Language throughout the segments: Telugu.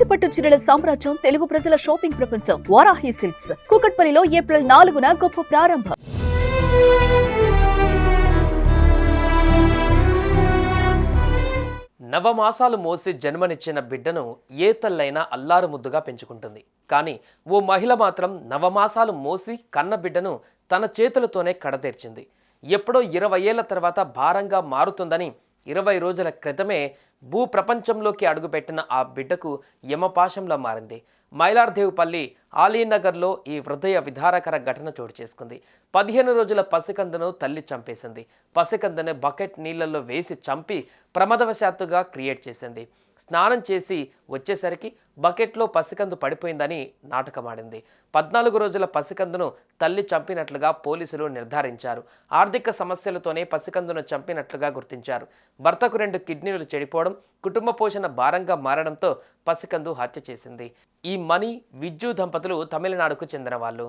కంచిపట్టు చీరల సామ్రాజ్యం, తెలుగు ప్రజల షాపింగ్ ప్రపంచం వారాహి సిల్క్స్. కూకట్పల్లిలో ఏప్రిల్ 4న గొప్ప ప్రారంభం. నవమాసాలు మోసి జన్మనిచ్చిన బిడ్డను ఏ తల్లైనా అల్లారు ముద్దుగా పెంచుకుంటుంది. కానీ ఓ మహిళ మాత్రం నవమాసాలు మోసి కన్న బిడ్డను తన చేతులతోనే కడతీర్చింది. ఎప్పుడో 20 ఏళ్ల తర్వాత భారంగా మారుతుందని 20 రోజుల క్రితమే భూప్రపంచంలోకి అడుగుపెట్టిన ఆ బిడ్డకు యమపాశంలా మారింది. మైలార్దేవుపల్లి ఆలీనగర్లో ఈ హృదయ విదారకర ఘటన చోటు చేసుకుంది. 15 రోజుల పసికందును తల్లి చంపేసింది. పసికందుని బకెట్ నీళ్లలో వేసి చంపి ప్రమాదవశాత్తుగా క్రియేట్ చేసింది. స్నానం చేసి వచ్చేసరికి బకెట్లో పసికందు పడిపోయిందని నాటకమాడింది. 14 రోజుల పసికందును తల్లి చంపినట్లుగా పోలీసులు నిర్ధారించారు. ఆర్థిక సమస్యలతోనే పసికందును చంపినట్లుగా గుర్తించారు. భర్తకు 2 కిడ్నీలు చెడిపోవడం, కుటుంబ పోషణ భారంగా మారడంతో పసికందు హత్య చేసింది. ఈ మణి, విజ్జు దంపతులు తమిళనాడుకు చెందిన వాళ్ళు.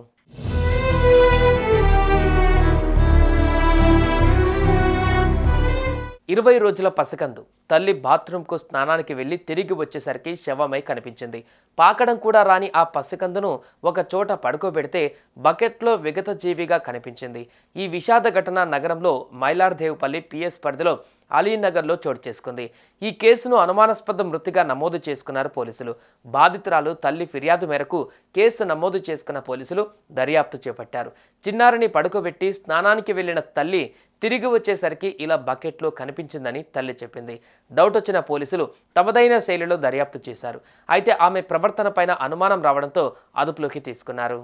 ఇరవై రోజుల పసికందు తల్లి బాత్రూంకు స్నానానికి వెళ్ళి తిరిగి వచ్చేసరికి శవమై కనిపించింది. పాకడం కూడా రాని ఆ పసికందును ఒక చోట పడుకోబెడితే బకెట్లో విగత జీవిగా కనిపించింది. ఈ విషాద ఘటన నగరంలో మైలార్దేవుపల్లి పిఎస్ పరిధిలో అలీనగర్లో చోటు చేసుకుంది. ఈ కేసును అనుమానాస్పద మృతిగా నమోదు చేసుకున్నారు పోలీసులు. బాధితురాలు తల్లి ఫిర్యాదు మేరకు కేసు నమోదు చేసుకున్న పోలీసులు దర్యాప్తు చేపట్టారు. చిన్నారిని పడుకోబెట్టి స్నానానికి వెళ్లిన తల్లి తిరిగి వచ్చేసరికి ఇలా బకెట్లో కనిపించిందని తల్లి చెప్పింది. డౌట్ వచ్చిన పోలీసులు తమదైన శైలిలో దర్యాప్తు చేశారు. అయితే ఆమె ప్రవర్తన పైన అనుమానం రావడంతో అదుపులోకి తీసుకున్నారు.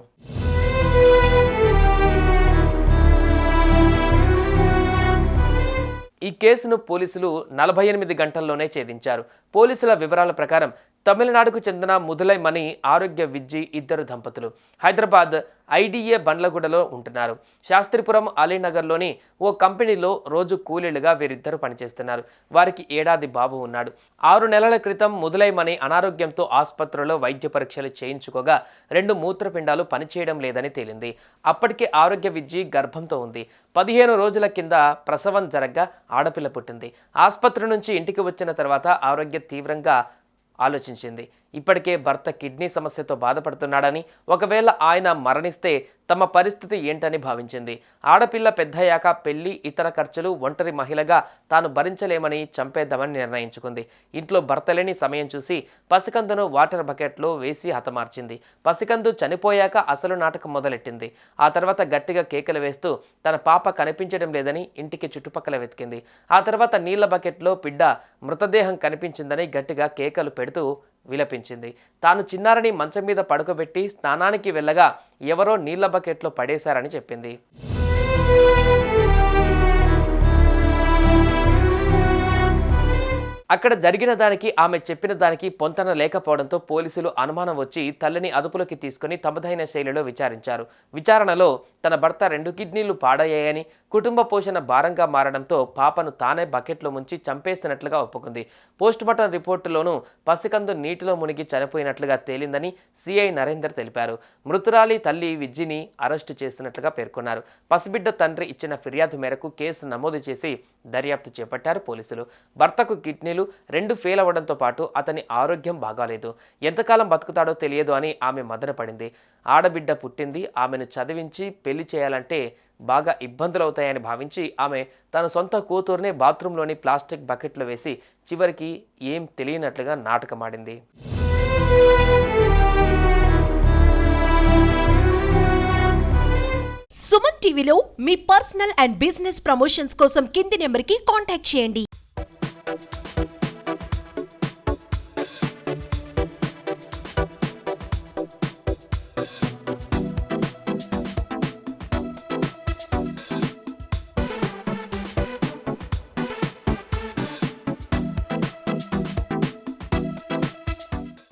ఈ కేసును పోలీసులు 48 గంటల్లోనే ఛేదించారు. పోలీసుల వివరాల ప్రకారం తమిళనాడుకు చెందిన ముదులై మణి, ఆరోగ్య విజ్జి ఇద్దరు దంపతులు హైదరాబాద్ ఐడిఏ బండ్లగూడలో ఉంటున్నారు. శాస్త్రిపురం అలీనగర్లోని ఓ కంపెనీలో రోజు కూలీలుగా వీరిద్దరు పనిచేస్తున్నారు. వారికి ఏడాది బాబు ఉన్నాడు. 6 నెలల క్రితం ముదులై మణి అనారోగ్యంతో ఆసుపత్రిలో వైద్య పరీక్షలు చేయించుకోగా 2 మూత్రపిండాలు పనిచేయడం లేదని తేలింది. అప్పటికే ఆరోగ్య విజ్జి గర్భంతో ఉంది. 15 రోజుల కింద ప్రసవం జరగ్గా ఆడపిల్ల పుట్టింది. ఆసుపత్రి నుంచి ఇంటికి వచ్చిన తర్వాత ఆరోగ్య తీవ్రంగా ఆలోచించింది. ఇప్పటికే భర్త కిడ్నీ సమస్యతో బాధపడుతున్నాడని, ఒకవేళ ఆయన మరణిస్తే తమ పరిస్థితి ఏంటని భావించింది. ఆడపిల్ల పెద్దయ్యాక పెళ్లి, ఇతర ఖర్చులు, ఒంటరి మహిళగా తాను భరించలేమని చంపేద్దామని నిర్ణయించుకుంది. ఇంట్లో భర్త లేని సమయం చూసి పసికందును వాటర్ బకెట్లో వేసి హతమార్చింది. పసికందు చనిపోయాక అసలు నాటకం మొదలెట్టింది. ఆ తర్వాత గట్టిగా కేకలు వేస్తూ తన పాప కనిపించడం లేదని ఇంటికి చుట్టుపక్కల వెతికింది. ఆ తర్వాత నీళ్ల బకెట్లో బిడ్డ మృతదేహం కనిపించిందని గట్టిగా కేకలు పెడుతూ విలపించింది. తాను చిన్నారిని మంచం మీద పడుకోబెట్టి స్నానానికి వెళ్ళగా ఎవరో నీళ్ల బకెట్లో పడేశారని చెప్పింది. అక్కడ జరిగిన దానికి ఆమె చెప్పిన దానికి పొంతన లేకపోవడంతో పోలీసులు అనుమానం వచ్చి తల్లిని అదుపులోకి తీసుకుని తమదైన శైలిలో విచారించారు. విచారణలో తన భర్త 2 కిడ్నీలు పాడయ్యాయని, కుటుంబ పోషణ భారంగా మారడంతో పాపను తానే బకెట్లో ముంచి చంపేసినట్లుగా ఒప్పుకుంది. పోస్టుమార్టం రిపోర్టులోనూ పసికందు నీటిలో మునిగి చనిపోయినట్లుగా తేలిందని సిఐ నరేందర్ తెలిపారు. మృతురాలి తల్లి విజ్జిని అరెస్టు చేసినట్లుగా పేర్కొన్నారు. పసిబిడ్డ తండ్రి ఇచ్చిన ఫిర్యాదు మేరకు కేసు నమోదు చేసి దర్యాప్తు చేపట్టారు పోలీసులు. భర్తకు కిడ్నీలు 2 ఫెయిల్ అవ్వడంతో పాటు అతని ఆరోగ్యం బాగాలేదు. ఎంతకాలం బతుకుతాడో తెలియదు అని ఆమె మదనపడింది. ఆడబిడ్డ పుట్టింది, ఆమెను చదివించి పెళ్లి చేయాలంటే బాగా ఇబ్బందులవుతాయని భావించి ఆమె తన సొంత కూతురునే బాత్రూంలోని ప్లాస్టిక్ బకెట్లో వేసి చివరికి ఏం తెలియనట్లుగా నాటకమాడింది. సుమన్ టీవీలో మీ పర్సనల్ అండ్ బిజినెస్ ప్రమోషన్స్ కోసం కింది నెంబర్కి కాంటాక్ట్ చేయండి.